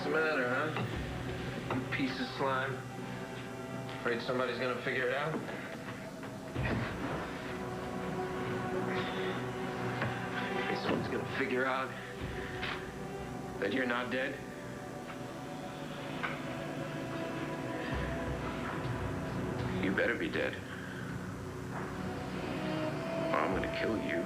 the matter, huh? You piece of slime. Afraid somebody's gonna figure it out? Afraid someone's gonna figure out that you're not dead? You better be dead. Or I'm gonna kill you.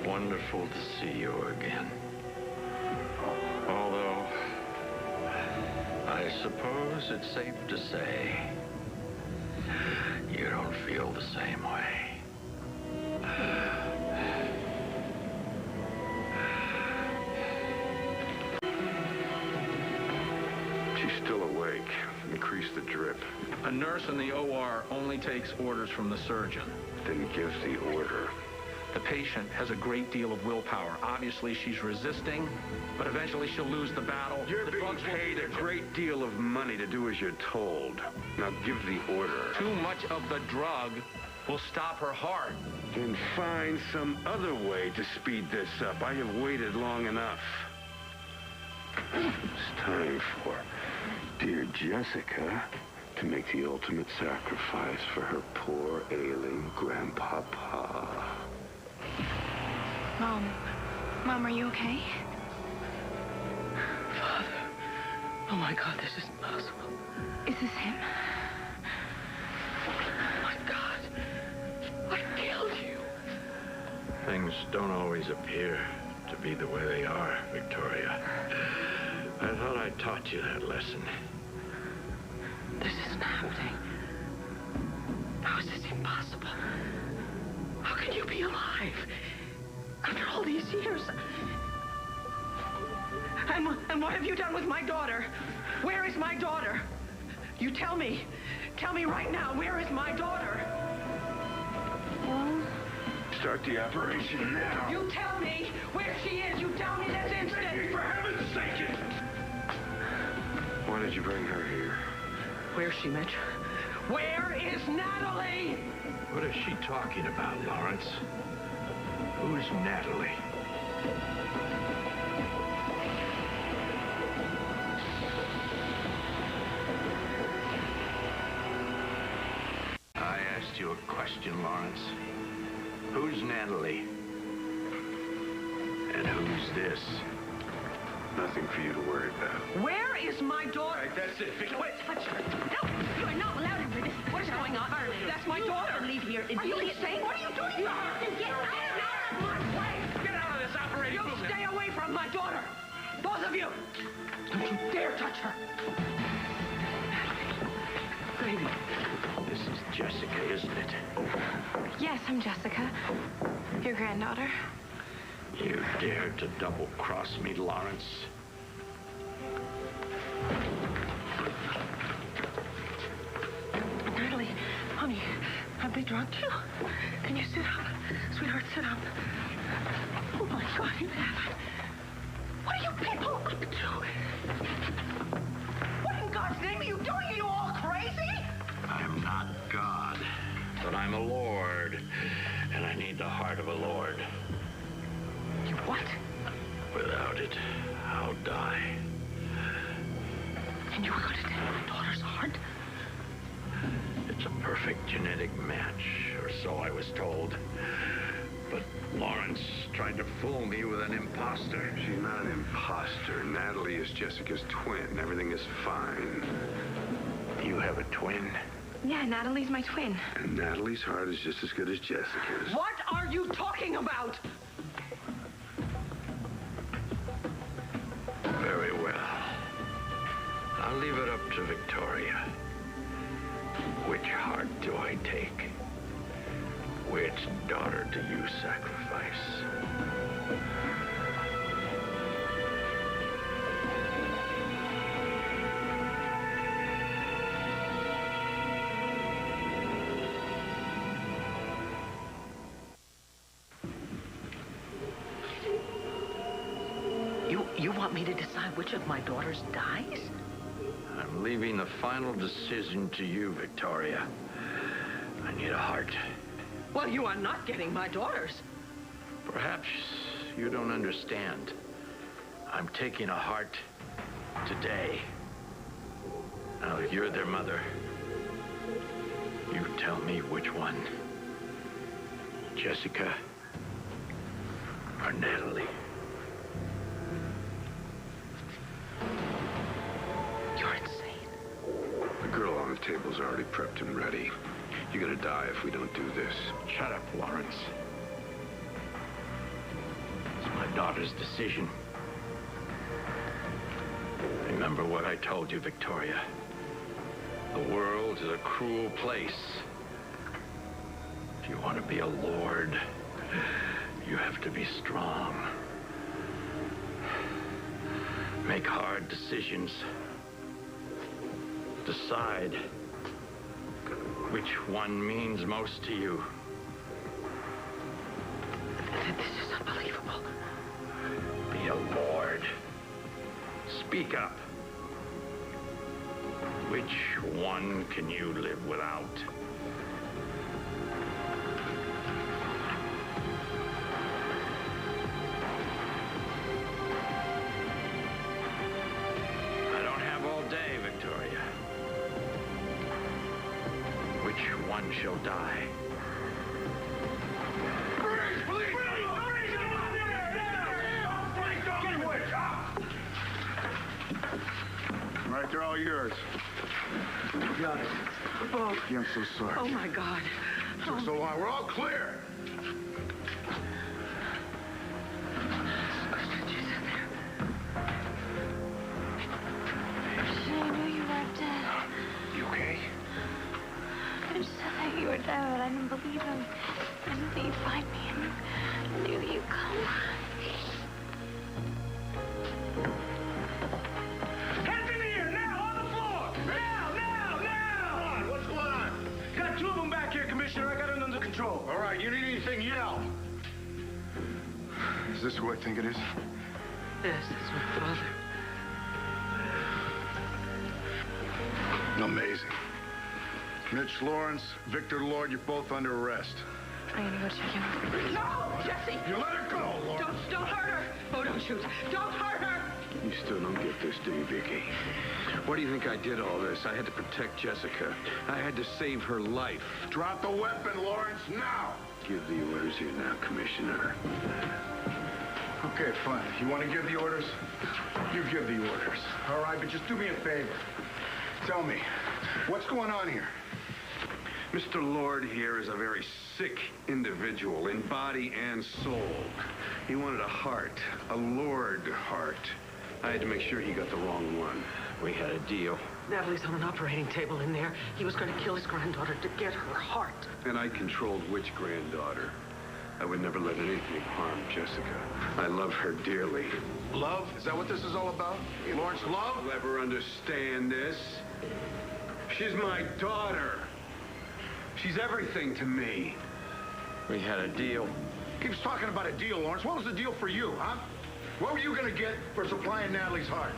Wonderful to see you again. Although, I suppose it's safe to say you don't feel the same way. She's still awake. Increase the drip. A nurse in the OR only takes orders from the surgeon. Then give the order. The patient has a great deal of willpower. Obviously, she's resisting, but eventually she'll lose the battle. You're the being drugs will paid a great deal of money to do as you're told. Now give the order. Too much of the drug will stop her heart. Then find some other way to speed this up. I have waited long enough. It's time for dear Jessica to make the ultimate sacrifice for her poor, ailing grandpapa. Mom, are you okay? Father. Oh my God, this isn't possible. Is this him? Oh my God. I killed you. Things don't always appear to be the way they are, Victoria. I thought I taught you that lesson. This isn't happening. How is this impossible? How can you be alive? After all these years. And what have you done with my daughter? Where is my daughter? You tell me. Tell me right now, where is my daughter? Start the operation now. You tell me where she is. You tell me this instant. For heaven's sake! Why did you bring her here? Where's she, Mitch? Where is Natalie? What is she talking about, Lawrence? Who's Natalie? I asked you a question, Lawrence. Who's Natalie? And who's this? Nothing for you to worry about. Where is my daughter? All right, that's it. Vicki. Wait, touch her. No, you are not allowed into this. What is going on? That's my daughter. Leave here. Are you insane? What are you doing? You have to get out of my way. Get out of this operating room. You stay away from my daughter. Both of you. Don't you dare touch her. Baby. This is Jessica, isn't it? Yes, I'm Jessica. Your granddaughter. You dared to double-cross me, Lawrence. Natalie, honey, have they drugged you? Can you sit up? Sweetheart, sit up. Oh, my God, you have. What are you people up to? What in God's name are you doing? Are you all crazy? I'm not God, but I'm a lord, and I need the heart of a lord. You what? Without it, I'll die. And you were going to take my daughter's heart? It's a perfect genetic match, or so I was told. But Lawrence tried to fool me with an imposter. She's not an imposter. Natalie is Jessica's twin. Everything is fine. You have a twin? Yeah, Natalie's my twin. And Natalie's heart is just as good as Jessica's. What are you talking about? Very well. I'll leave it up to Victoria. Which heart do I take? Which daughter do you sacrifice? You want me to decide which of my daughters dies? I'm leaving the final decision to you, Victoria. I need a heart. Well, you are not getting my daughters. Perhaps you don't understand. I'm taking a heart today. Now, you're their mother. You tell me which one. Jessica or Natalie? You're insane. The girl on the table's already prepped and ready. You're gonna die if we don't do this. Shut up, Lawrence. It's my daughter's decision. Remember what I told you, Victoria. The world is a cruel place. If you want to be a lord, you have to be strong. Make hard decisions. Decide which one means most to you. This is unbelievable. Be a lord. Speak up. Which one can you live without? I don't have all day, Victoria. Which one shall die? Right, they're all yours. Got it. Oh, Yeah, I'm so sorry. oh my God. Took so long. We're all clear. I knew you weren't dead. You okay? Mitch said that you were dead, but I didn't believe him. I knew that you'd find me, and I knew that you'd come. Hands in the air, now, on the floor! Now! What's going on? Got two of them back here, Commissioner. I got it under control. All right, you need anything, yell. Is this who I think it is? Yes, that's my father. Amazing. Mitch Lawrence, Victor Lord, you're both under arrest. I'm gonna go check him. No, Jesse! You let her go, Lawrence. Don't hurt her! Oh, don't shoot! Don't hurt her! You still don't get this, do you, Vikki? Why do you think I did all this? I had to protect Jessica. I had to save her life. Drop the weapon, Lawrence, now! Give the orders here now, Commissioner. Okay, fine. If you want to give the orders, you give the orders. All right, but just do me a favor. Tell me, what's going on here? Mr. Lord here is a very sick individual in body and soul. He wanted a heart, a Lord heart. I had to make sure he got the wrong one. We had a deal. Natalie's on an operating table in there. He was going to kill his granddaughter to get her heart. And I controlled which granddaughter. I would never let anything harm Jessica. I love her dearly. Love? Is that what this is all about? Lawrence, love? I'll ever understand this. She's my daughter. She's everything to me. We had a deal. Keeps talking about a deal, Lawrence. What was the deal for you, huh? What were you going to get for supplying Natalie's heart?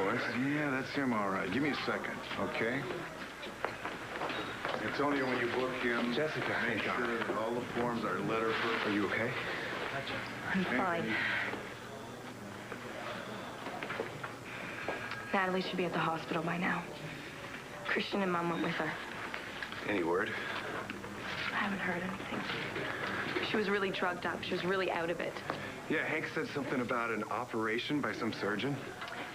voice. Yeah, that's him, all right. Give me a second, okay? Antonio, when you book him, Jessica, make sure that all the forms are letterproof. Are you okay? I'm fine. Natalie should be at the hospital by now. Cristian and Mom went with her. Any word? I haven't heard anything. She was really drugged up. She was really out of it. Yeah, Hank said something about an operation by some surgeon.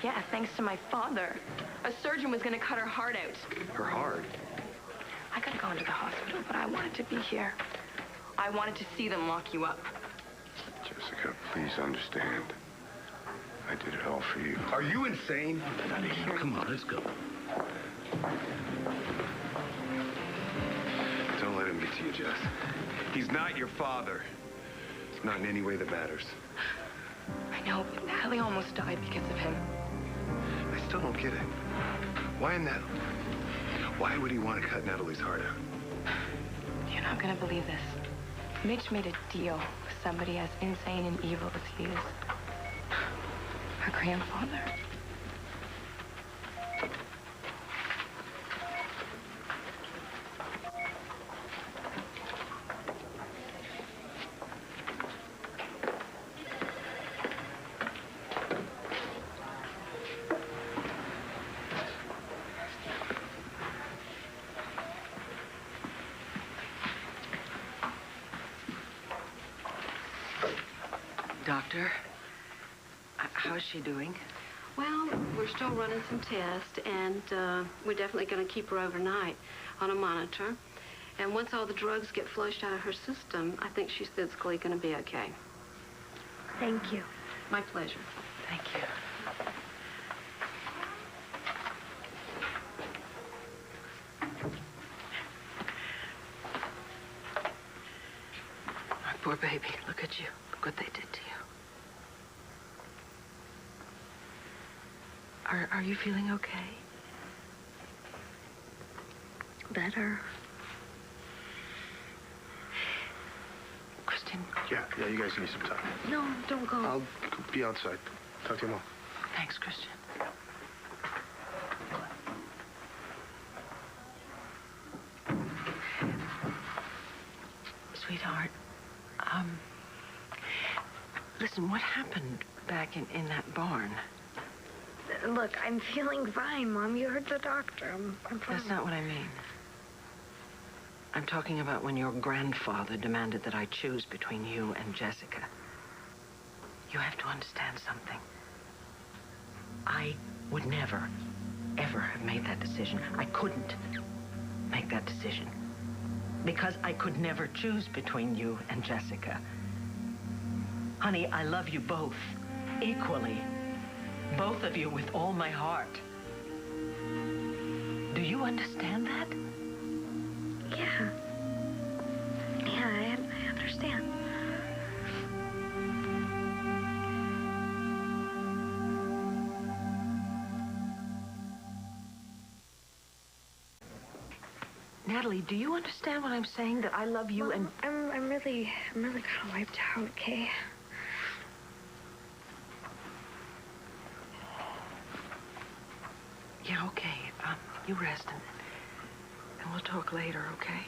Yeah, thanks to my father. A surgeon was going to cut her heart out. Her heart? I could have gone to the hospital, but I wanted to be here. I wanted to see them lock you up. Jessica, please understand. I did it all for you. Are you insane? Get out of here. Come on, let's go. Don't let him get to you, Jess. He's not your father. It's not in any way that matters. I know, but Natalie almost died because of him. I still don't get it. Why Natalie? Why would he want to cut Natalie's heart out? You're not going to believe this. Mitch made a deal with somebody as insane and evil as he is. Her grandfather. Doctor, how's she doing? Well, we're still running some tests, and we're definitely going to keep her overnight on a monitor. And once all the drugs get flushed out of her system, I think she's physically going to be okay. Thank you. My pleasure. Thank you. My poor baby, look at you. Look what they did to you. Are you feeling okay? Better. Cristian? Yeah, you guys need some time. No, don't go. I'll be outside. Talk to your mom. Thanks, Cristian. Sweetheart, listen, what happened back in that barn? Look, I'm feeling fine, Mom. You heard the doctor. I'm fine. That's not what I mean. I'm talking about when your grandfather demanded that I choose between you and Jessica. You have to understand something. I would never, ever have made that decision. I couldn't make that decision. Because I could never choose between you and Jessica. Honey, I love you both equally. Both of you with all my heart. Do you understand that? Yeah. Yeah, I understand. Natalie, do you understand what I'm saying? That I love you? Mom, and... I'm really kind of wiped out, okay? Yeah, okay. You rest and we'll talk later, okay?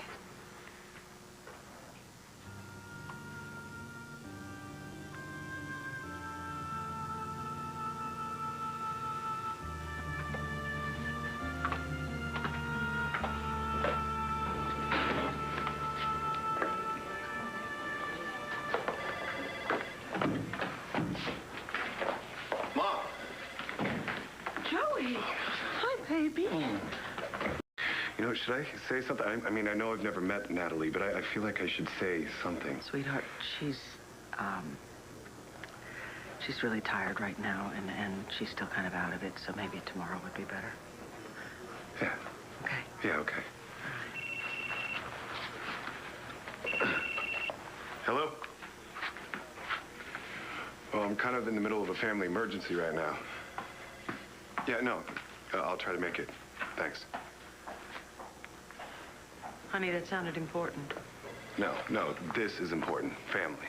You know, should I say something? I mean, I know I've never met Natalie, but I feel like I should say something. Sweetheart, she's really tired right now, and she's still kind of out of it, so maybe tomorrow would be better. Yeah. Okay. Yeah, okay. Hello? Well, I'm kind of in the middle of a family emergency right now. Yeah, no, I'll try to make it. Thanks. Honey, that sounded important. No, this is important. Family.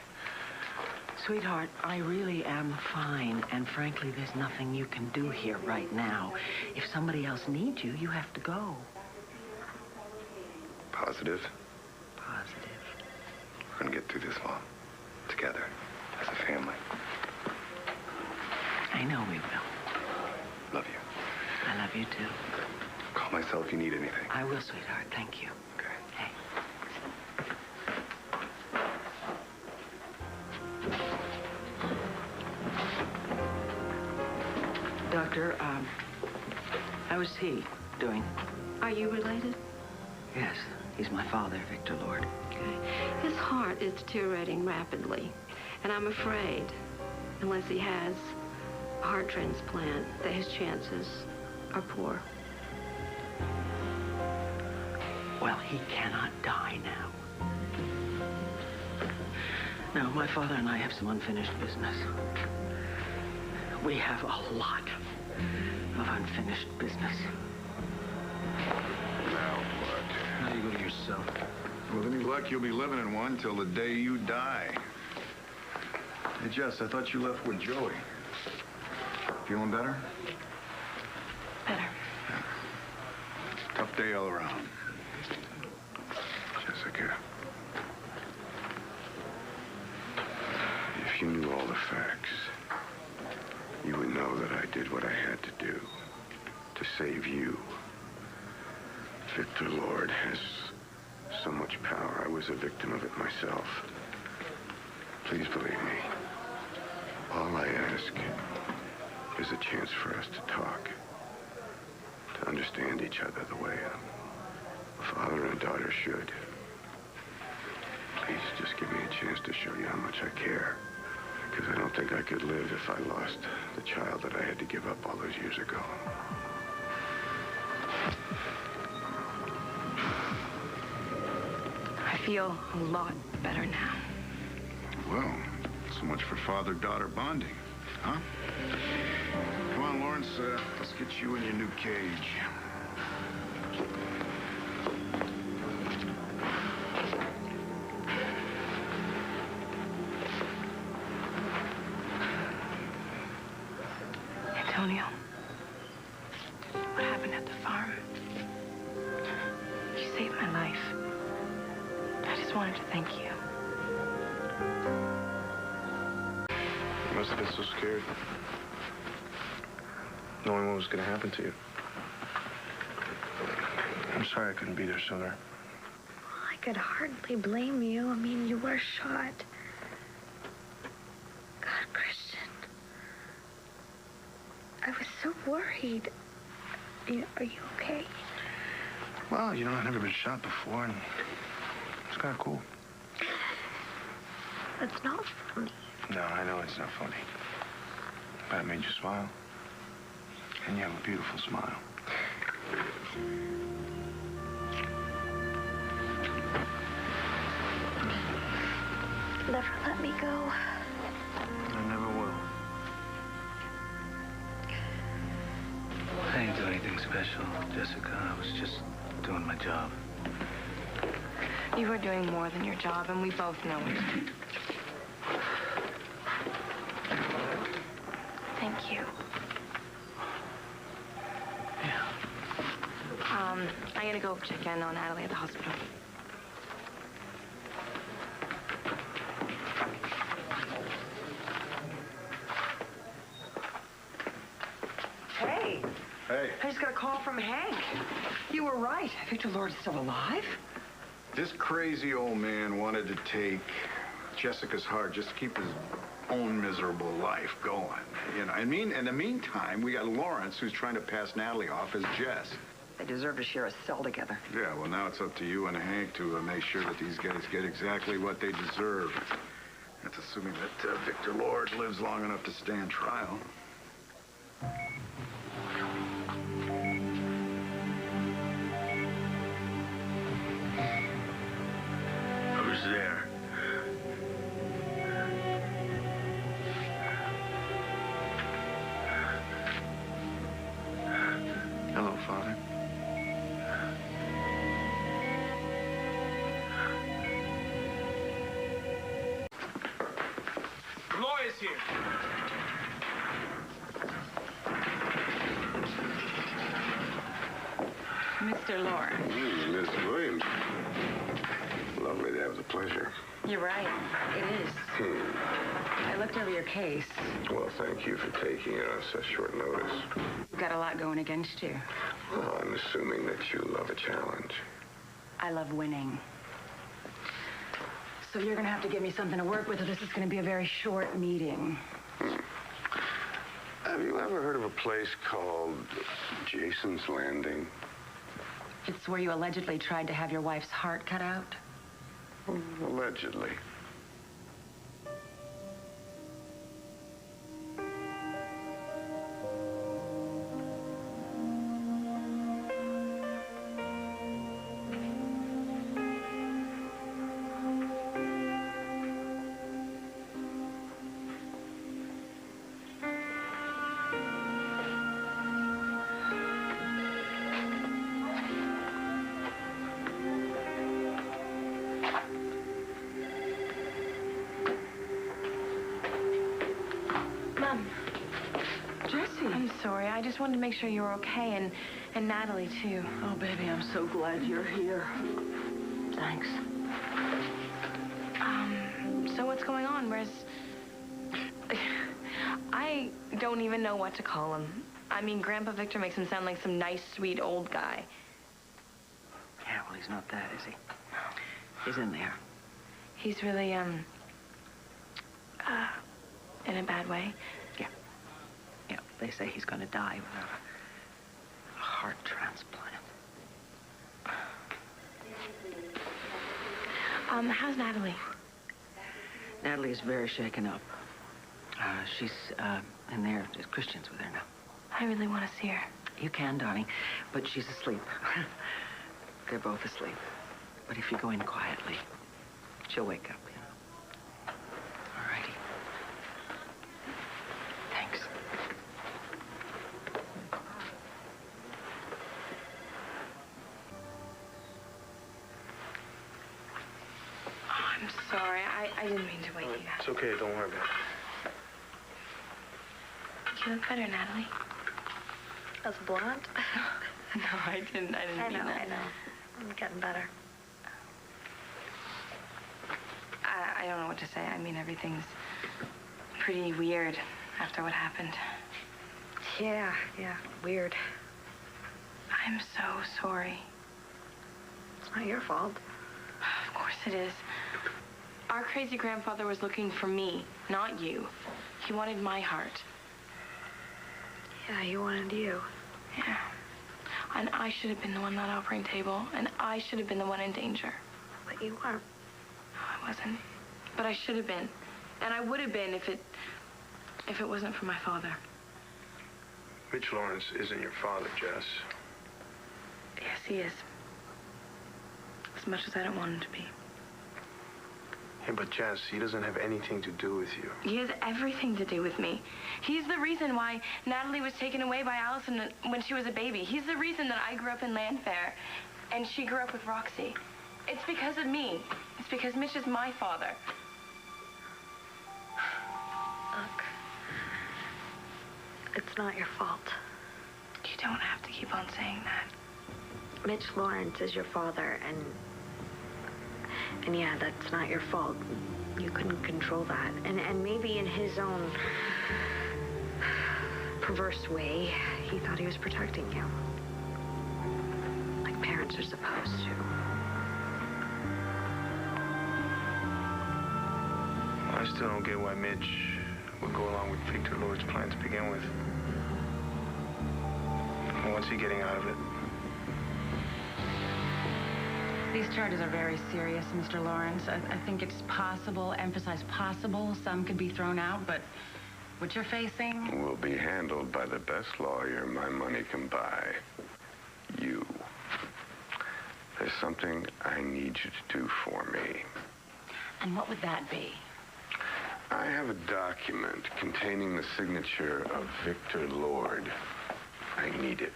Sweetheart, I really am fine, and frankly, there's nothing you can do here right now. If somebody else needs you, you have to go. Positive? Positive. We're gonna get through this, Mom. Together, as a family. I know we will. Love you. I love you, too. Call my cell if you need anything. I will, sweetheart. Thank you. Okay. Hey. Doctor, how is he doing? Are you related? Yes, he's my father, Victor Lord. Okay. His heart is deteriorating rapidly, and I'm afraid, unless he has a heart transplant, that his chances are poor. Well, he cannot die now. No, my father and I have some unfinished business. We have a lot of unfinished business. Now what? Now you go to your cell. With any luck, you'll be living in one till the day you die. Hey, Jess, I thought you left with Joey. Feeling better? Better. Tough day all around. Jessica. If you knew all the facts, you would know that I did what I had to do to save you. Victor Lord has so much power. I was a victim of it myself. Please believe me. All I ask is a chance for us to talk, to understand each other the way a father and a daughter should. Please just give me a chance to show you how much I care. Because I don't think I could live if I lost the child that I had to give up all those years ago. I feel a lot better now. Well, so much for father-daughter bonding, huh? Come on, Lawrence, let's get you in your new cage. Antonio, what happened at the farm? You saved my life. I just wanted to thank you. You must have been so scared, knowing what was going to happen to you. I'm sorry I couldn't be there sooner. I could hardly blame you. I mean, you were shot. God, Cristian. I was so worried. Are you okay? Well, you know, I've never been shot before, and it's kind of cool. That's not funny. No, I know it's not funny. But it made you smile. And you have a beautiful smile. Never let me go. I never will. I didn't do anything special, Jessica. I was just doing my job. You were doing more than your job, and we both know it. Thank you. Yeah. I'm gonna go check in on Natalie at the hospital. Hey. Hey. I just got a call from Hank. You were right. Victor Lord's still alive? This crazy old man wanted to take Jessica's heart just to keep his own miserable life going. You know, in the meantime, we got Lawrence who's trying to pass Natalie off as Jess. They deserve to share a cell together. Yeah, well, now it's up to you and Hank to make sure that these guys get exactly what they deserve. That's assuming that Victor Lord lives long enough to stand trial. Who's there? Hello, Father. here. Mr. Lawrence. Miss Williams. Lovely to have the pleasure. You're right. It is. I looked over your case. Well, thank you for taking it on such short notice. You've got a lot going against you. Well, I'm assuming that you love a challenge. I love winning. So you're going to have to give me something to work with, or this is going to be a very short meeting. Have you ever heard of a place called Jason's Landing? It's where you allegedly tried to have your wife's heart cut out? Allegedly. I just wanted to make sure you were okay, and Natalie, too. Oh, baby, I'm so glad you're here. Thanks. So what's going on? I don't even know what to call him. I mean, Grandpa Victor makes him sound like some nice, sweet old guy. Yeah, well, he's not that, is he? He's in there. He's really, in a bad way? Yeah, they say he's going to die without a heart transplant. How's Natalie? Natalie's very shaken up. She's in there. Cristian's with her now. I really want to see her. You can, darling, but she's asleep. They're both asleep. But if you go in quietly, she'll wake up, you know. All righty. Thanks. Oh, I'm sorry. I didn't mean to wake you. It's okay. Don't worry about it. You look better, Natalie. As blonde? No, I didn't mean that. I know. I'm getting better. I don't know what to say. I mean, everything's pretty weird after what happened. Yeah, weird. I'm so sorry. It's not your fault. Of course it is. Our crazy grandfather was looking for me, not you. He wanted my heart. Yeah, he wanted you. Yeah. And I should have been the one on that operating table, and I should have been the one in danger. But you weren't. No, I wasn't. But I should have been. And I would have been if it wasn't for my father. Mitch Lawrence isn't your father, Jess. Yes, he is. As much as I don't want him to be. Hey, but Jess, he doesn't have anything to do with you. He has everything to do with me. He's the reason why Natalie was taken away by Allison when she was a baby. He's the reason that I grew up in Landfair and she grew up with Roxy. It's because of me. It's because Mitch is my father. Look, it's not your fault. You don't have to keep on saying that. Mitch Lawrence is your father, and yeah, that's not your fault. You couldn't control that. And maybe in his own perverse way, he thought he was protecting you. Like parents are supposed to. I still don't get why Mitch would go along with Victor Lord's plan to begin with. And what's he getting out of it? These charges are very serious, Mr. Lawrence. I think it's possible, emphasize possible, some could be thrown out, but what you're facing will be handled by the best lawyer my money can buy. You. There's something I need you to do for me. And what would that be? I have a document containing the signature of Victor Lord. I need it.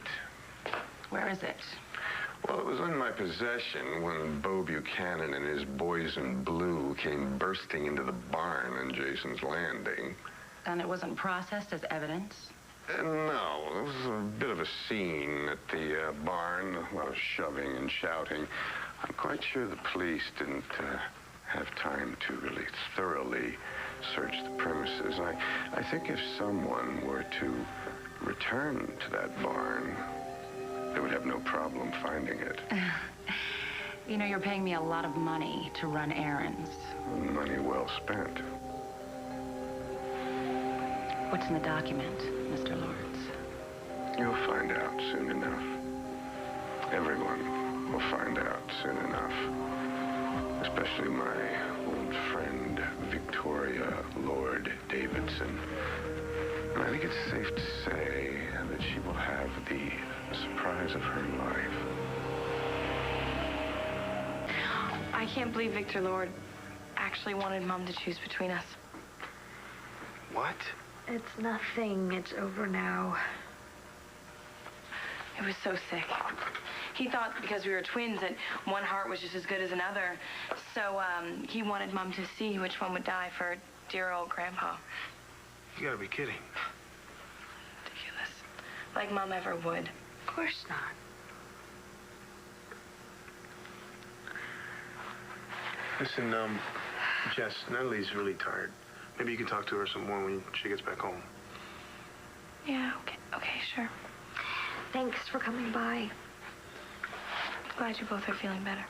Where is it? Well, it was in my possession when Bo Buchanan and his boys in blue came bursting into the barn on Jason's Landing. And it wasn't processed as evidence? No, there was a bit of a scene at the barn, a lot of shoving and shouting. I'm quite sure the police didn't have time to really thoroughly search the premises. I think if someone were to return to that barn, they would have no problem finding it. You know, you're paying me a lot of money to run errands. Money well spent. What's in the document, Mr. Lawrence? You'll find out soon enough. Everyone will find out soon enough. Especially my old friend, Victoria Lord Davidson. And I think it's safe to say that she will have the surprise of her life. I can't believe Victor Lord actually wanted Mom to choose between us. What? It's nothing. It's over now. It was so sick. He thought because we were twins that one heart was just as good as another. So, he wanted Mom to see which one would die for dear old Grandpa. You gotta be kidding. Ridiculous. Like Mom ever would. Of course not. Listen, Jess, Natalie's really tired. Maybe you can talk to her some more when she gets back home. Yeah, okay, sure. Thanks for coming by. Glad you both are feeling better.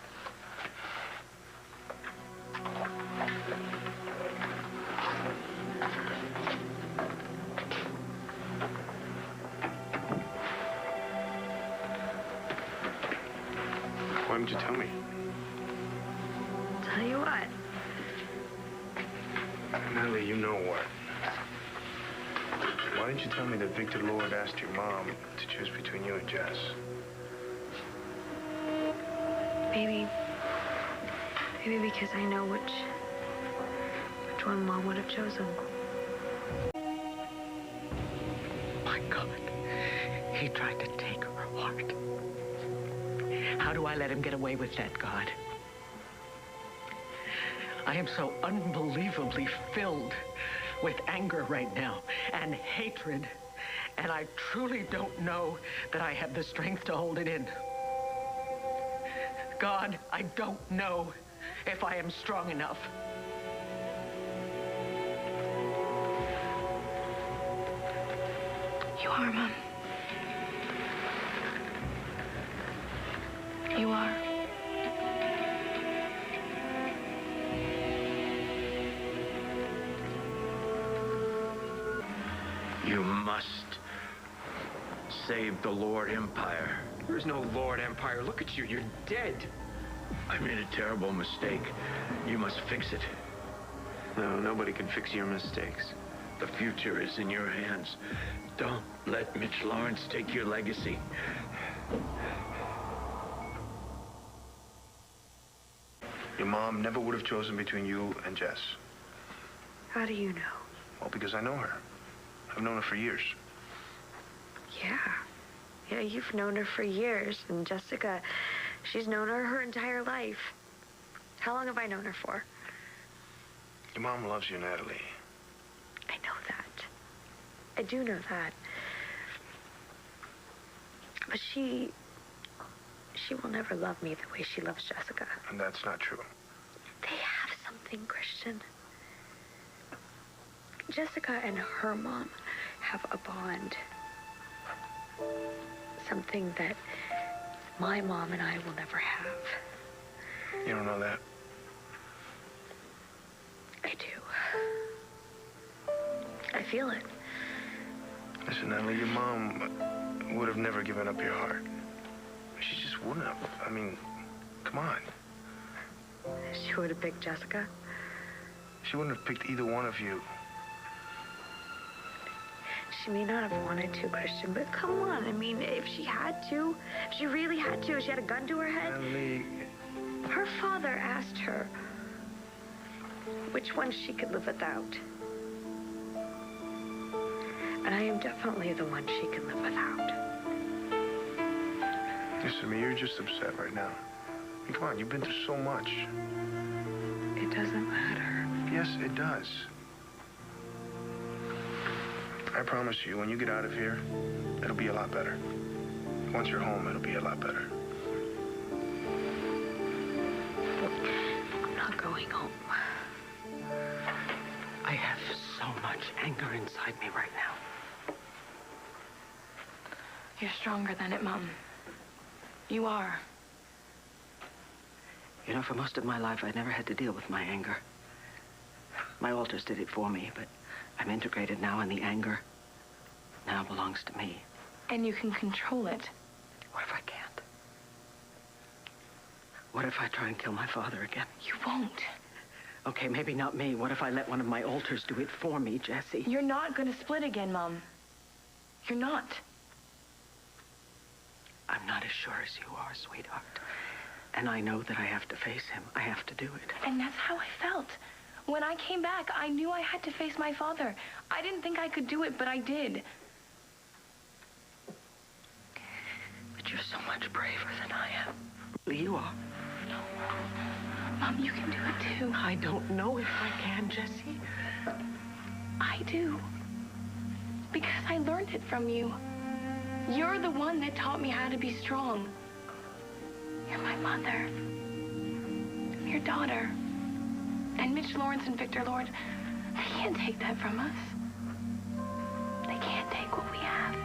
Why didn't you tell me? Tell you what. Natalie, you know what? Why didn't you tell me that Victor Lord asked your mom to choose between you and Jess? Maybe because I know which one Mom would have chosen. My God, he tried to take her heart. How do I let him get away with that, God? I am so unbelievably filled with anger right now and hatred, and I truly don't know that I have the strength to hold it in. God, I don't know if I am strong enough. You are, Mom. You are. You must save the Lord Empire. There's no Lord Empire. Look at you. You're dead. I made a terrible mistake. You must fix it. No, nobody can fix your mistakes. The future is in your hands. Don't let Mitch Lawrence take your legacy. Your mom never would have chosen between you and Jess. How do you know? Well, because I know her. I've known her for years. Yeah, you've known her for years. And Jessica, she's known her entire life. How long have I known her for? Your mom loves you, Natalie. I know that. I do know that. But she will never love me the way she loves Jessica. And that's not true. They have something, Cristian. Jessica and her mom have a bond. Something that my mom and I will never have. You don't know that? I do. I feel it. Listen, Natalie, your mom would have never given up your heart. She just wouldn't have. I mean, come on. She would have picked Jessica? She wouldn't have picked either one of you. She may not have wanted to, Cristian, but come on. I mean, if she had to, if she really had to, if she had a gun to her head. Natalie. Her father asked her which one she could live without. And I am definitely the one she can live without. Listen to me, you're just upset right now. I mean, come on, you've been through so much. It doesn't matter. Yes, it does. I promise you, when you get out of here, it'll be a lot better. Once you're home, it'll be a lot better. I'm not going home. I have so much anger inside me right now. You're stronger than it, Mom. You are. You know, for most of my life, I never had to deal with my anger. My alters did it for me, but I'm integrated now, and the anger now belongs to me. And you can control it. What if I can't? What if I try and kill my father again? You won't. Okay, maybe not me. What if I let one of my alters do it for me, Jessie? You're not gonna split again, Mom. You're not. I'm not as sure as you are, sweetheart. And I know that I have to face him. I have to do it. And that's how I felt. When I came back, I knew I had to face my father. I didn't think I could do it, but I did. But you're so much braver than I am. Really, you are. No. Mom, you can do it too. I don't know if I can, Jessie. I do. Because I learned it from you. You're the one that taught me how to be strong. You're my mother. I'm your daughter. And Mitch Lawrence and Victor Lord, they can't take that from us. They can't take what we have.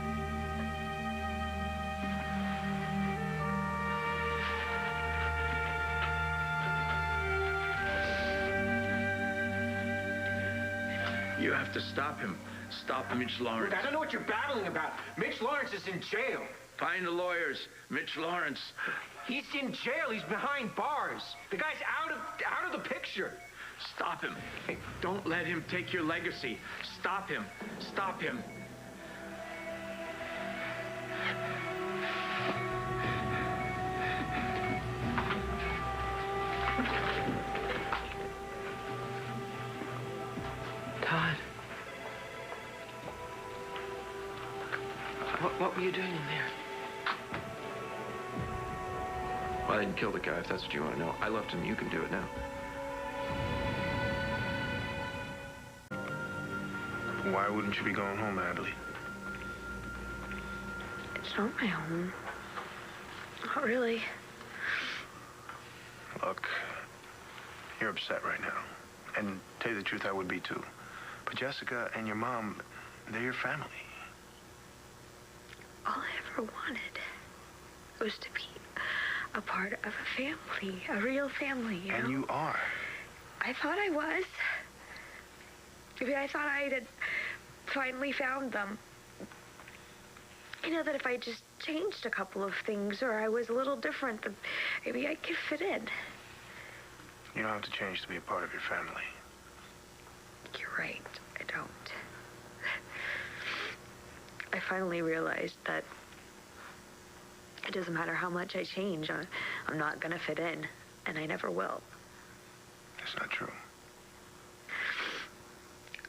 You have to stop him. Stop Mitch Lawrence. Look, I don't know what you're battling about. Mitch Lawrence is in jail. Find the lawyers. Mitch Lawrence. He's in jail. He's behind bars. The guy's out of the picture. Stop him. Hey, don't let him take your legacy. Stop him. Stop him. Todd. What were you doing in there? Well, I didn't kill the guy, if that's what you want to know. I left him. You can do it now. Why wouldn't you be going home, Natalie? It's not my home. Not really. Look, you're upset right now. And to tell you the truth, I would be too. But Jessica and your mom, they're your family. All I ever wanted was to be a part of a family, a real family, you know? And you are. I thought I was. Maybe I thought I had finally found them. You know, that if I just changed a couple of things or I was a little different, then maybe I could fit in. You don't have to change to be a part of your family. You're right. I don't. I finally realized that it doesn't matter how much I change. I'm not going to fit in, and I never will. That's not true.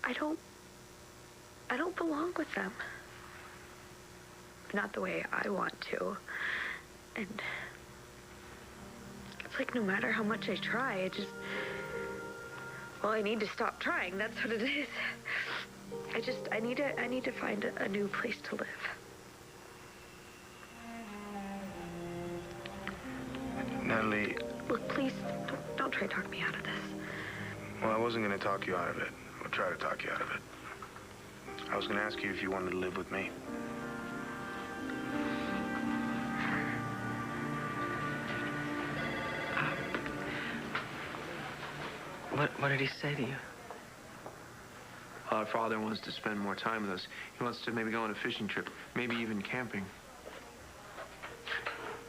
I don't belong with them. Not the way I want to. And it's like no matter how much I try, well, I need to stop trying. That's what it is. I need to find a new place to live. Natalie. Look, please, don't try to talk me out of this. Well, I wasn't going to talk you out of it. Or try to talk you out of it. I was going to ask you if you wanted to live with me. What did he say to you? Our father wants to spend more time with us. He wants to maybe go on a fishing trip, maybe even camping.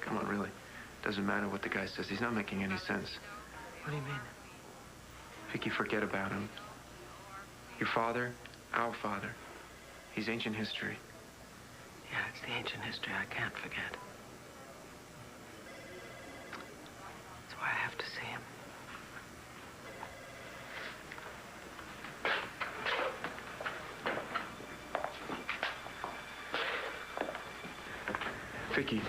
Come on, really. Doesn't matter what the guy says. He's not making any sense. What do you mean? Vicki, forget about him. Your father, our father. He's ancient history. Yeah, it's the ancient history I can't forget. That's why I have to see him. Vicki,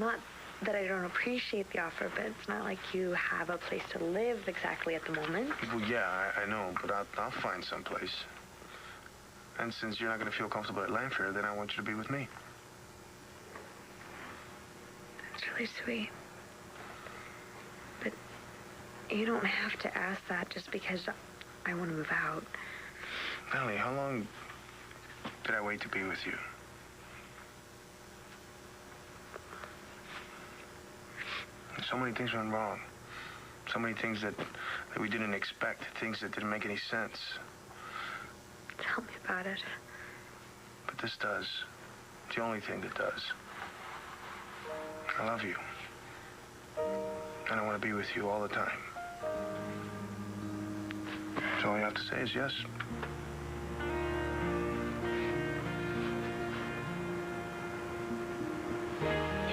not that I don't appreciate the offer, but it's not like you have a place to live exactly at the moment. Well, yeah, I know, but I'll find someplace. And since you're not going to feel comfortable at Landfair, then I want you to be with me. That's really sweet. But you don't have to ask that just because I want to move out. Natalie, how long did I wait to be with you? So many things went wrong. So many things that we didn't expect. Things that didn't make any sense. Tell me about it. But this does. It's the only thing that does. I love you. And I want to be with you all the time. So all you have to say is yes.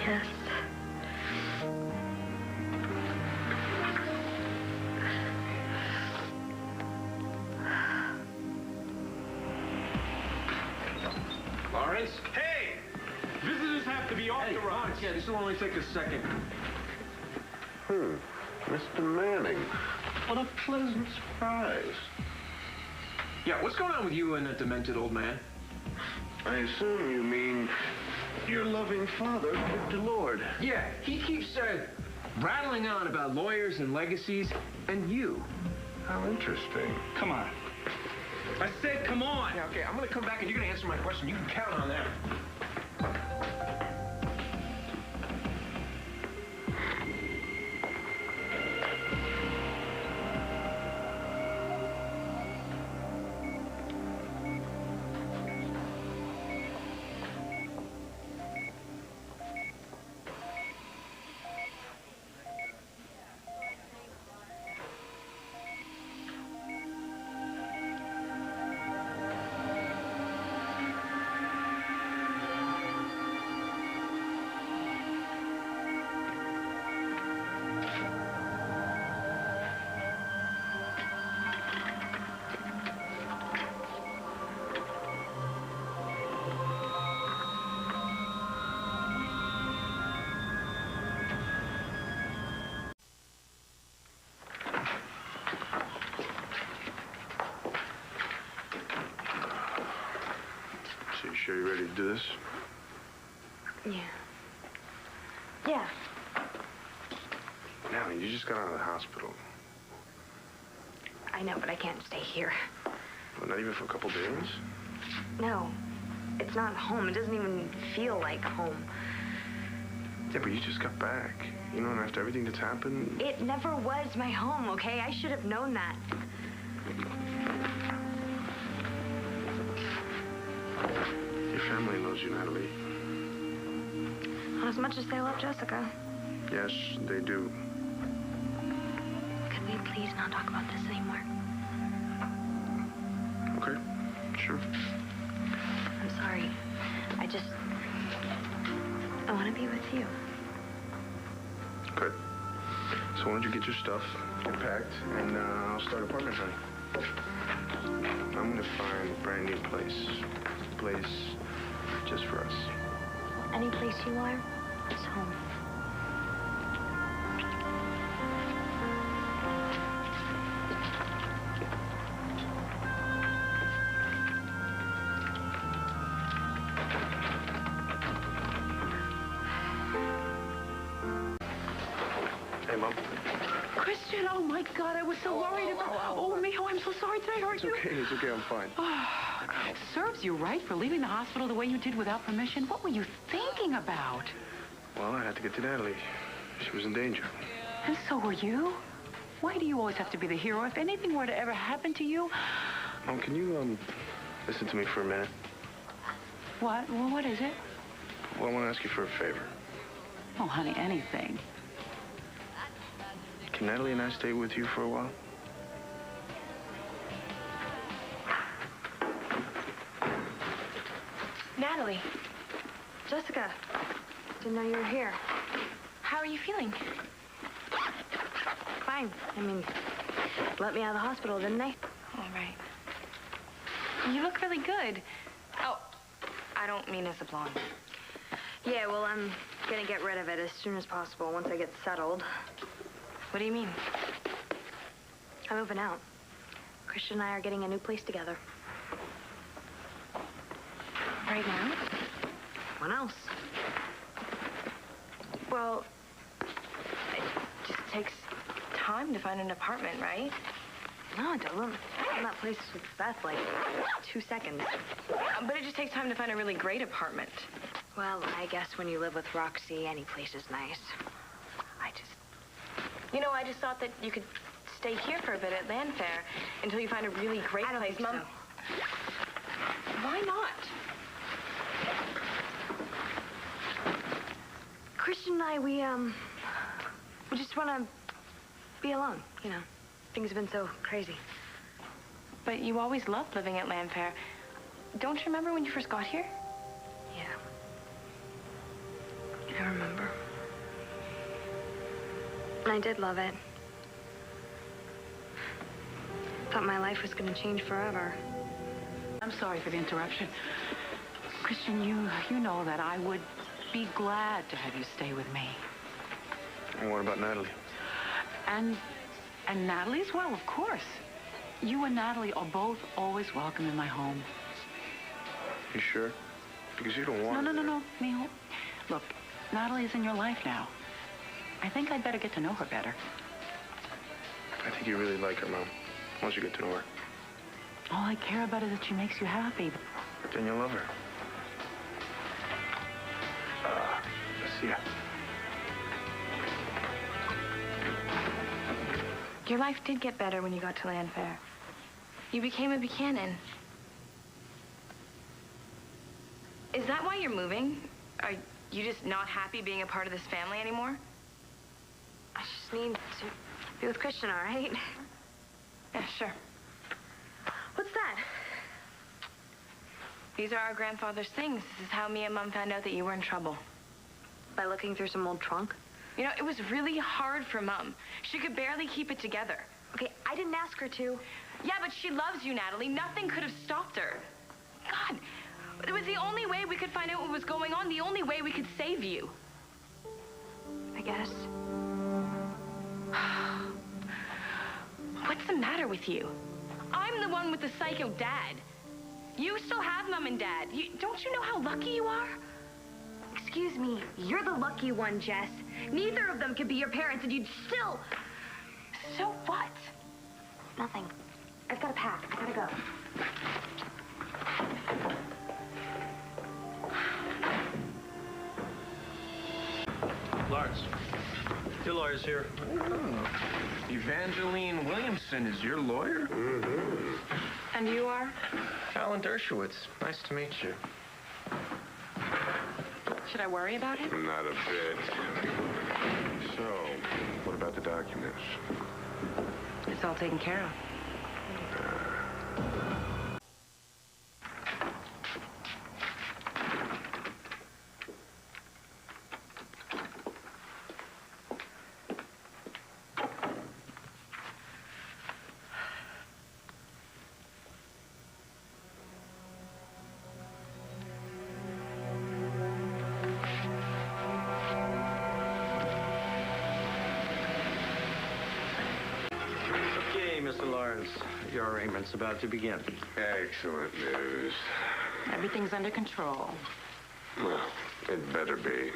Yes. Lawrence? Hey! Visitors have to be authorized. Yeah, this will only take a second. Mr. Manning. What a pleasant surprise. Yeah, what's going on with you and that demented old man? I assume you mean your loving father, Victor Lord. Yeah, he keeps rattling on about lawyers and legacies, and you. How interesting. Come on. I said come on. Yeah, okay, I'm gonna come back and you're gonna answer my question. You can count on that. Sure you're ready to do this? Yeah. Yeah. Natalie, you just got out of the hospital. I know, but I can't stay here. Well, not even for a couple days? No. It's not home. It doesn't even feel like home. Yeah, but you just got back. You know, and after everything that's happened... It never was my home, okay? I should have known that. Your family loves you, Natalie. Not as much as they love Jessica. Yes, they do. Could we please not talk about this anymore? Okay, sure. I'm sorry. I want to be with you. Good. So why don't you get your stuff, get packed, and I'll start apartment hunting. I'm gonna find a brand new place. A place just for us. Any place you are, it's home. Hey, Mom. Cristian, oh my God, I was so worried about... Oh, mijo, I'm so sorry. Did I hurt you? It's okay, I'm fine. Serves you right for leaving the hospital the way you did without permission. What were you thinking about? Well, I had to get to Natalie. She was in danger. And so were you? Why do you always have to be the hero? If anything were to ever happen to you... Mom, can you, listen to me for a minute? What? Well, what is it? Well, I want to ask you for a favor. Oh, honey, anything. Can Natalie and I stay with you for a while? Natalie. Jessica. Didn't know you were here. How are you feeling? Fine. I mean, let me out of the hospital, didn't they? All right. You look really good. Oh, I don't mean as a blonde. Yeah, well, gonna get rid of it as soon as possible once I get settled. What do you mean? I'm moving out. Cristian and I are getting a new place together. Right now? When else? Well, it just takes time to find an apartment, right? No, it doesn't. I'm that place with Beth, like, 2 seconds. But it just takes time to find a really great apartment. Well, I guess when you live with Roxy, any place is nice. You know, I just thought that you could stay here for a bit at Land Fair until you find a really great place. I don't think Mom. so. Why not? Cristian and I, we just want to be alone, you know. Things have been so crazy. But you always loved living at Land Fair. Don't you remember when you first got here? Yeah. I remember. And I did love it. Thought my life was going to change forever. I'm sorry for the interruption. Cristian, you know that I would be glad to have you stay with me. And what about Natalie? And Natalie as well, of course. You and Natalie are both always welcome in my home. You sure? Because you don't want No, Mijo. Look, Natalie is in your life now. I think I'd better get to know her better. I think you really like her, Mom. Once you get to know her. All I care about is that she makes you happy. Then you'll love her. See ya. Your life did get better when you got to Land Fair. You became a Buchanan. Is that why you're moving? Are you just not happy being a part of this family anymore? I just need to be with Cristian, all right? Yeah, sure. What's that? These are our grandfather's things. This is how me and Mom found out that you were in trouble. By looking through some old trunk? You know, it was really hard for Mom. She could barely keep it together. Okay, I didn't ask her to. Yeah, but she loves you, Natalie. Nothing could have stopped her. God, it was the only way we could find out what was going on, the only way we could save you. I guess. What's the matter with you? I'm the one with the psycho dad. You still have Mom and Dad. Don't you know how lucky you are? Excuse me, you're the lucky one, Jess. Neither of them could be your parents, and you'd still... So what? Nothing. I've got to pack. I gotta go. Lawrence, your lawyer's here. Oh, Evangeline Williamson is your lawyer? Mm-hmm. And you are? Alan Dershowitz. Nice to meet you. Should I worry about him? Not a bit. So, what about the documents? It's all taken care of. Mr. Lawrence, your arraignment's about to begin. Excellent news. Everything's under control. Well, it better be.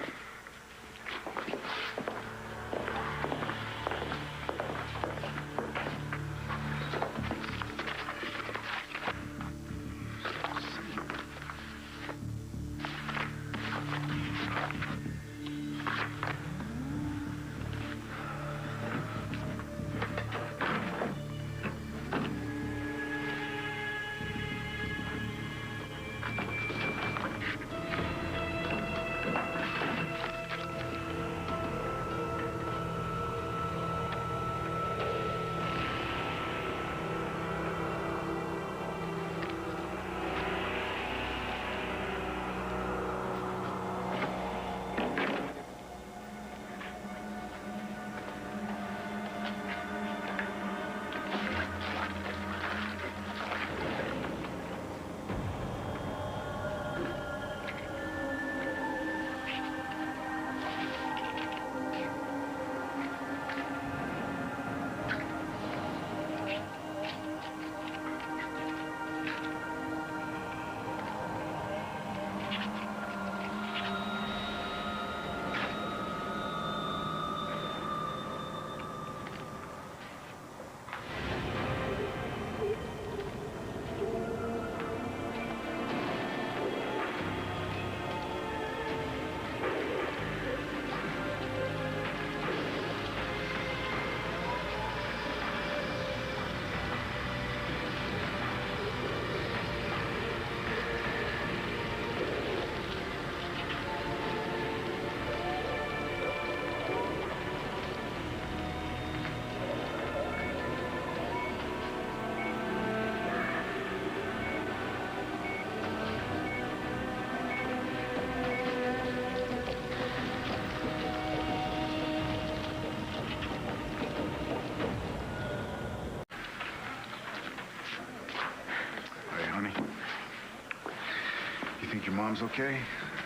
Mom's okay?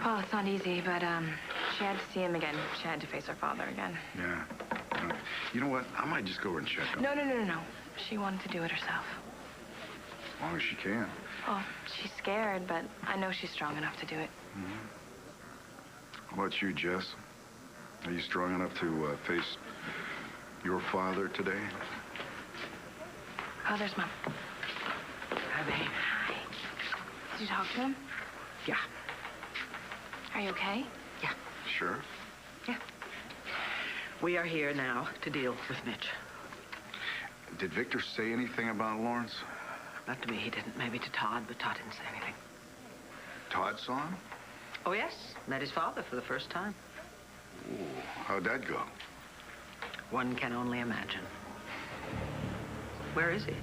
Well, it's not easy, but, she had to see him again. She had to face her father again. Yeah. You know what? I might just go over and check on her. No. She wanted to do it herself. As long as she can. Well, she's scared, but I know she's strong enough to do it. How about you, Jess? Are you strong enough to face your father today? Oh, there's Mom. Hi, babe. Hi. Did you talk to him? Yeah. Are you okay? Yeah. Sure. Yeah. We are here now to deal with Mitch. Did Victor say anything about Lawrence? Not to me, he didn't. Maybe to Todd, but Todd didn't say anything. Todd saw him? Oh, yes. Met his father for the first time. Ooh, how'd that go? One can only imagine. Where is he?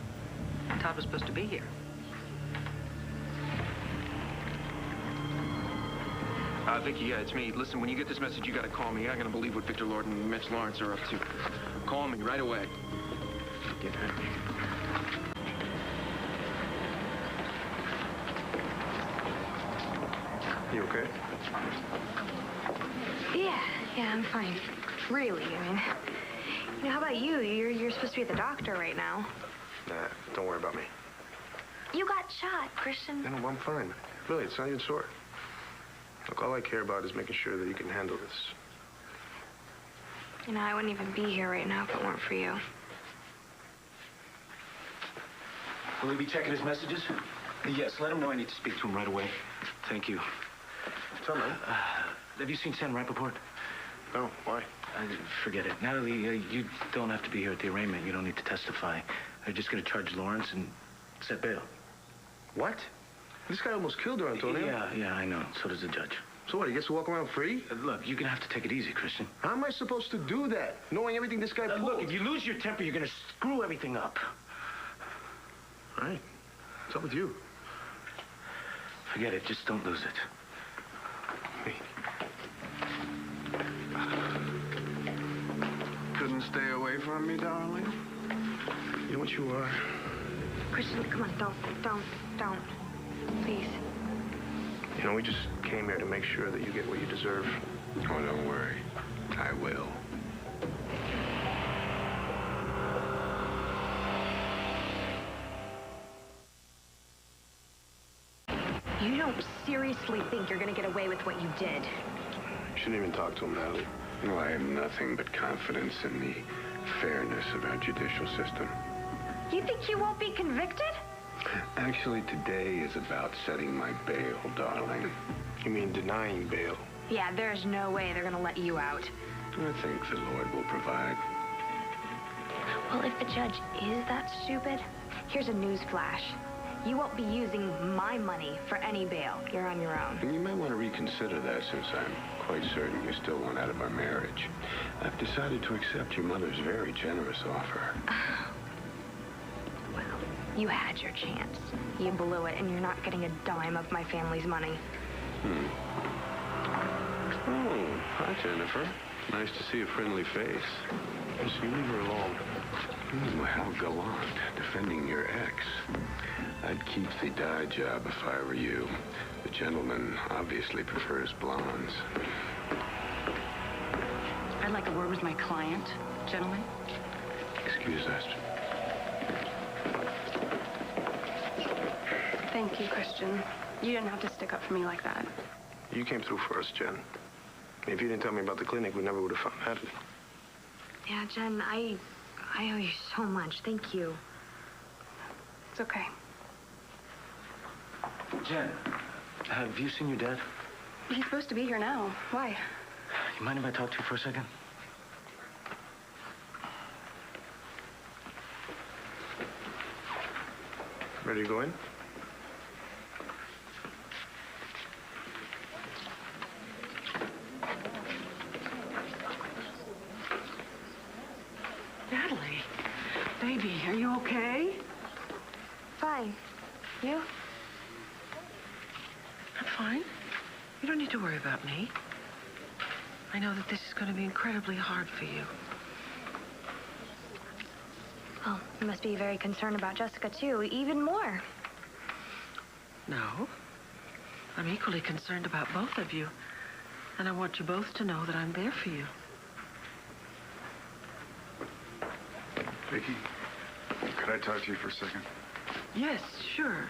Todd was supposed to be here. Vicki, yeah, it's me. Listen, when you get this message, you gotta call me. You're not gonna believe what Victor Lord and Mitch Lawrence are up to. Call me right away. Get her. You okay? Yeah, I'm fine. Really, I mean. You know, how about you? You're supposed to be at the doctor right now. Nah, don't worry about me. You got shot, Cristian. No, I'm fine. Really, it's not even sore. Look, all I care about is making sure that you can handle this. You know, I wouldn't even be here right now if it weren't for you. Will he be checking his messages? Yes, let him know I need to speak to him right away. Thank you. Tell me. Have you seen Sen Rappaport? No, why? Forget it. Natalie, you don't have to be here at the arraignment. You don't need to testify. They're just going to charge Lawrence and set bail. What? This guy almost killed her, Antonio. Yeah, I know. So does the judge. So what, he gets to walk around free? Look, you're going to have to take it easy, Cristian. How am I supposed to do that, knowing everything this guy pulled? Look, if you lose your temper, you're going to screw everything up. All right. What's up with you? Forget it. Just don't lose it. Hey. Couldn't stay away from me, darling? You know what you are? Cristian, come on, don't. Please. You know, we just came here to make sure that you get what you deserve. Oh, don't worry. I will. You don't seriously think you're gonna get away with what you did? You shouldn't even talk to him, Natalie. Well, I have nothing but confidence in the fairness of our judicial system. You think you won't be convicted? Actually, today is about setting my bail, darling. You mean denying bail? Yeah, there's no way they're gonna let you out. I think the Lord will provide. Well, if the judge is that stupid, here's a news flash. You won't be using my money for any bail. You're on your own. And you may want to reconsider that, since I'm quite certain you still want out of our marriage. I've decided to accept your mother's very generous offer. Well, you had your chance. You blew it, and you're not getting a dime of my family's money. Oh, hi, Jennifer. Nice to see a friendly face. Just you leave her alone. Well, gallant, defending your ex. I'd keep the dye job if I were you. The gentleman obviously prefers blondes. I'd like a word with my client, gentlemen. Excuse us. Thank you, Cristian. You didn't have to stick up for me like that. You came through for us, Jen. If you didn't tell me about the clinic, we never would have found Natalie. Yeah, Jen, I owe you so much. Thank you. It's okay. Jen, have you seen your dad? He's supposed to be here now. Why? You mind if I talk to you for a second? Ready to go in? Natalie, baby, are you okay? Fine. You? I'm fine. You don't need to worry about me. I know that this is going to be incredibly hard for you. Well, you must be very concerned about Jessica, too. Even more. No. I'm equally concerned about both of you. And I want you both to know that I'm there for you. Vicki, could I talk to you for a second? Yes, sure.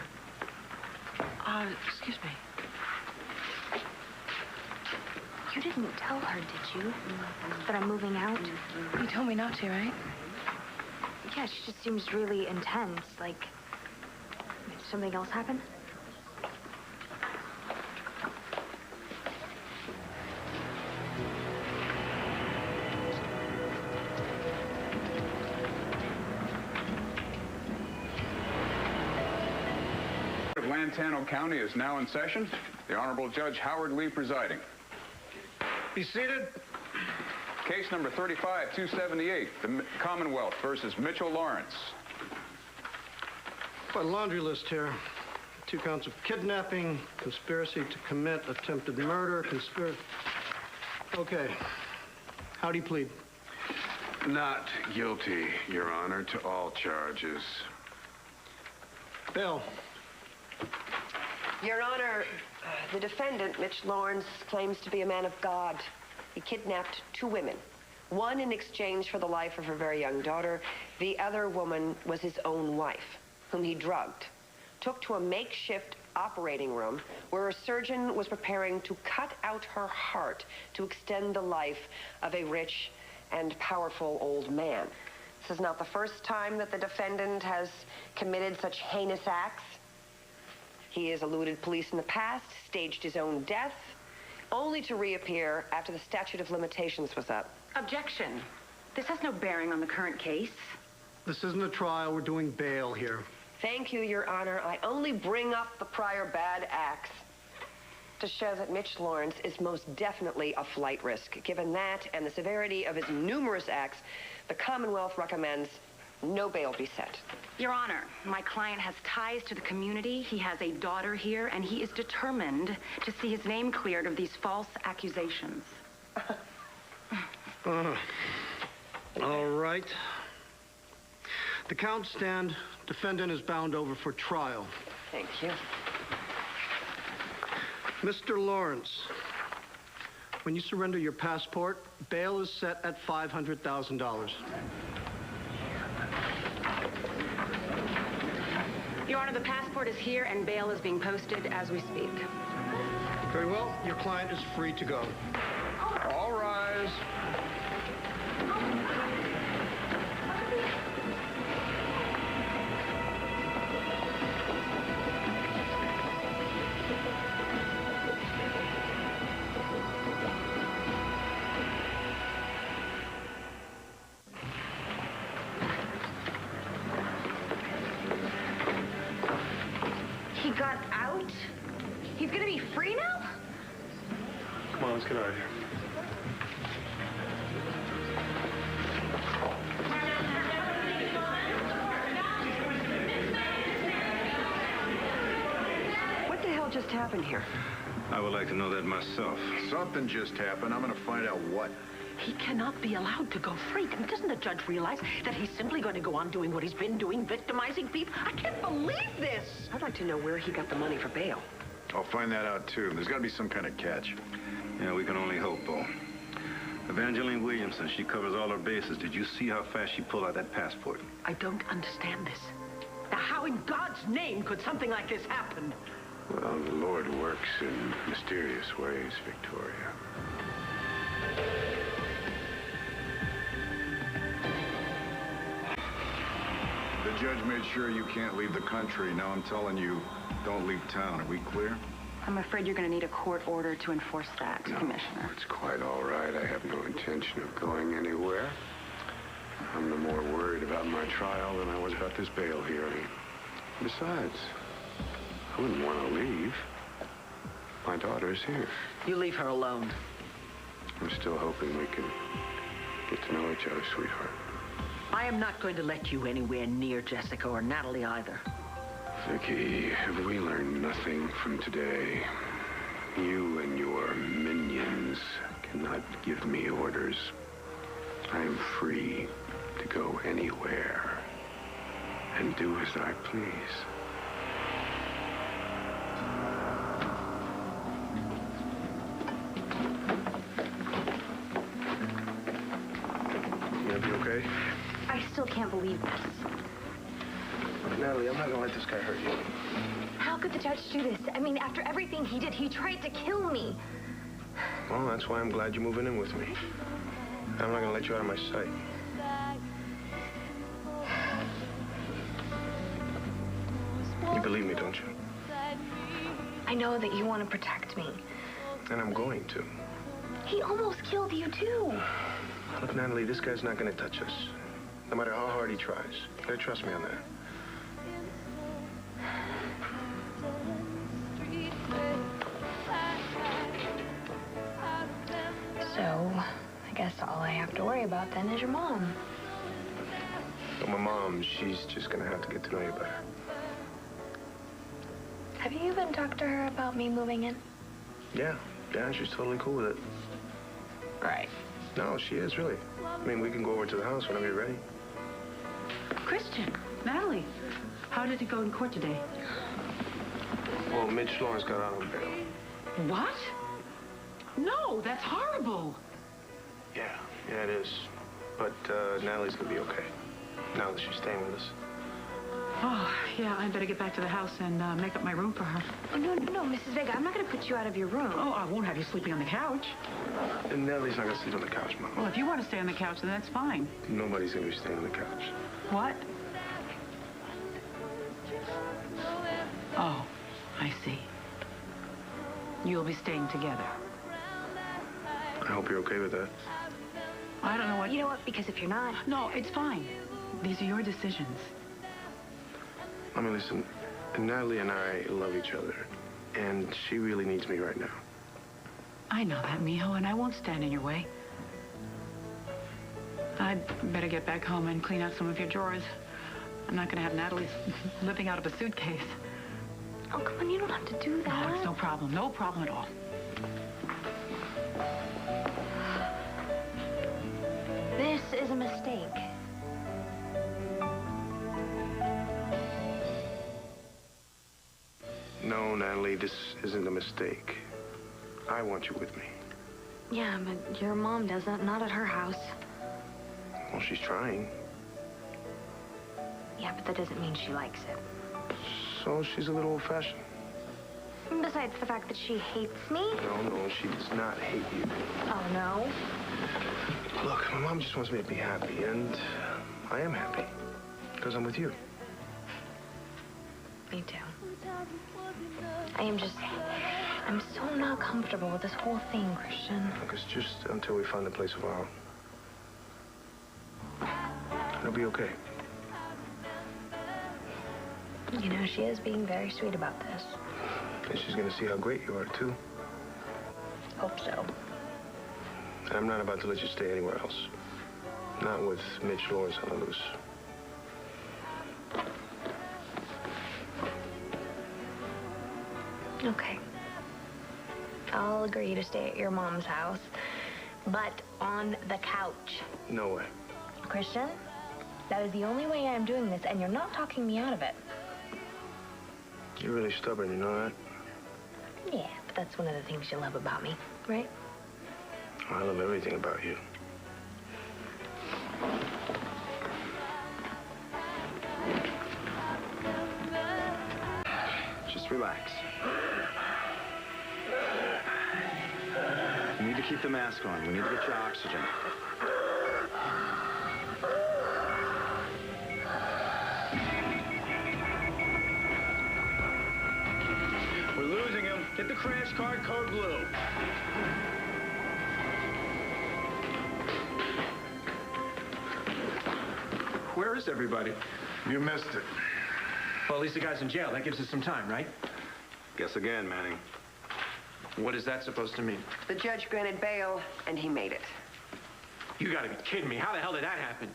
Excuse me. You didn't tell her, did you? That I'm moving out? You told me not to, right? Yeah, she just seems really intense. Like, did something else happen? Lantano County is now in session. The Honorable Judge Howard Lee presiding. Be seated. Case number 35-278, the Commonwealth versus Mitchell Lawrence. Got a laundry list here. 2 counts of kidnapping, conspiracy to commit attempted murder, conspiracy. Okay. How do you plead? Not guilty, Your Honor, to all charges. Bill. Your Honor, the defendant, Mitch Lawrence, claims to be a man of God. He kidnapped 2 women. One in exchange for the life of her very young daughter. The other woman was his own wife, whom he drugged, took to a makeshift operating room where a surgeon was preparing to cut out her heart to extend the life of a rich and powerful old man. This is not the first time that the defendant has committed such heinous acts. He has eluded police in the past, staged his own death, only to reappear after the statute of limitations was up. Objection. This has no bearing on the current case. This isn't a trial. We're doing bail here. Thank you, Your Honor. I only bring up the prior bad acts to show that Mitch Lawrence is most definitely a flight risk. Given that and the severity of his numerous acts, the Commonwealth recommends no bail be set. Your Honor, my client has ties to the community. He has a daughter here, and he is determined to see his name cleared of these false accusations. All right. The counts stand. Defendant is bound over for trial. Thank you. Mr. Lawrence, when you surrender your passport, bail is set at $500,000. Your Honor, the passport is here, and bail is being posted as we speak. Very well. Your client is free to go. All rise. He got out? He's gonna be free now? Come on, let's get out of here. What the hell just happened here? I would like to know that myself. Something just happened. I'm gonna find out what. He cannot be allowed to go free. Doesn't the judge realize that he's simply going to go on doing what he's been doing, victimizing people? I can't believe this. I'd like to know where he got the money for bail. I'll find that out, too. There's got to be some kind of catch. Yeah, we can only hope, Bo. Evangeline Williamson, she covers all her bases. Did you see how fast she pulled out that passport? I don't understand this. Now, how in God's name could something like this happen? Well, the Lord works in mysterious ways, Victoria. The judge made sure you can't leave the country. Now I'm telling you, don't leave town. Are we clear? I'm afraid you're going to need a court order to enforce that, Commissioner. It's quite all right. I have no intention of going anywhere. I'm no more worried about my trial than I was about this bail hearing. Besides, I wouldn't want to leave. My daughter's here. You leave her alone. I'm still hoping we can get to know each other, sweetheart. I am not going to let you anywhere near Jessica or Natalie either. Vicki, have we learned nothing from today? You and your minions cannot give me orders. I am free to go anywhere and do as I please. okay? I still can't believe this. Natalie, I'm not gonna let this guy hurt you. How could the judge do this? I mean, after everything he did, he tried to kill me. Well, that's why I'm glad you're moving in with me. I'm not gonna let you out of my sight. You believe me, don't you? I know that you want to protect me. And I'm going to. He almost killed you, too. Look, Natalie, this guy's not gonna touch us. No matter how hard he tries. You gotta trust me on that. So, I guess all I have to worry about then is your mom. But my mom, she's just gonna have to get to know you better. Have you even talked to her about me moving in? Yeah, she's totally cool with it. Right. No, she is, really. I mean, we can go over to the house whenever you're ready. Cristian, Natalie, how did it go in court today? Well, Mitch Lawrence got out on bail. What? No, that's horrible. Yeah, it is. But Natalie's gonna be okay, now that she's staying with us. Oh, yeah, I better get back to the house and make up my room for her. Oh, no, Mrs. Vega, I'm not going to put you out of your room. Oh, I won't have you sleeping on the couch. And Natalie's not gonna sleep on the couch, Mom. Well, if you want to stay on the couch, then that's fine. Nobody's gonna be staying on the couch. What? Oh, I see. You'll be staying together. I hope you're okay with that. I don't know what... You know what? Because if you're not... No, it's fine. These are your decisions. I mean, listen, Natalie and I love each other, and she really needs me right now. I know that, mijo, and I won't stand in your way. I'd better get back home and clean out some of your drawers. I'm not going to have Natalie living out of a suitcase. Oh, come on, you don't have to do that. No, it's no problem. No problem at all. This is a mistake. No, Natalie, this isn't a mistake. I want you with me. Yeah, but your mom doesn't. Not at her house. Well, she's trying. Yeah, but that doesn't mean she likes it. So she's a little old-fashioned. Besides the fact that she hates me? No, she does not hate you. Oh, no? Look, my mom just wants me to be happy, and I am happy. Because I'm with you. Me too. I'm so not comfortable with this whole thing, Cristian. Look, it's just until we find a place of our own. It'll be okay. You know, she is being very sweet about this. And she's gonna see how great you are, too. Hope so. And I'm not about to let you stay anywhere else. Not with Mitch Lawrence on the loose. Okay. I'll agree to stay at your mom's house, but on the couch. No way. Cristian, that is the only way I'm doing this, and you're not talking me out of it. You're really stubborn, you know that? Yeah, but that's one of the things you love about me, right? I love everything about you. Just relax. You need to keep the mask on. We need to get your oxygen. We're losing him. Get the crash card code blue. Where is everybody? You missed it. Well, at least the guy's in jail. That gives us some time, right? Guess again, Manning. What is that supposed to mean? The judge granted bail, and he made it. You gotta be kidding me. How the hell did that happen?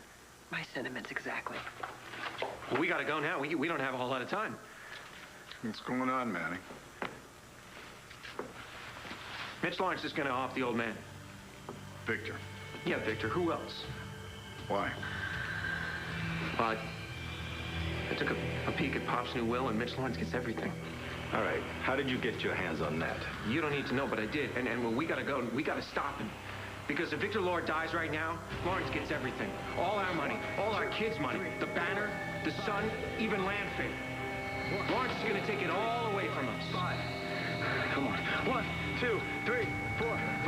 My sentiments, exactly. Well, we gotta go now. We don't have a whole lot of time. What's going on, Manning? Mitch Lawrence is gonna off the old man. Victor. Yeah, Victor. Who else? Why? I took a peek at Pop's new will, and Mitch Lawrence gets everything. All right. How did you get your hands on that? You don't need to know, but I did. And when we gotta go, we gotta stop him. Because if Victor Lord dies right now, Lawrence gets everything. All our money, all our kids' money, the banner, the son, even land fame. Lawrence is gonna take it all away from us. 5. Come on. 1, 2, 3, 4.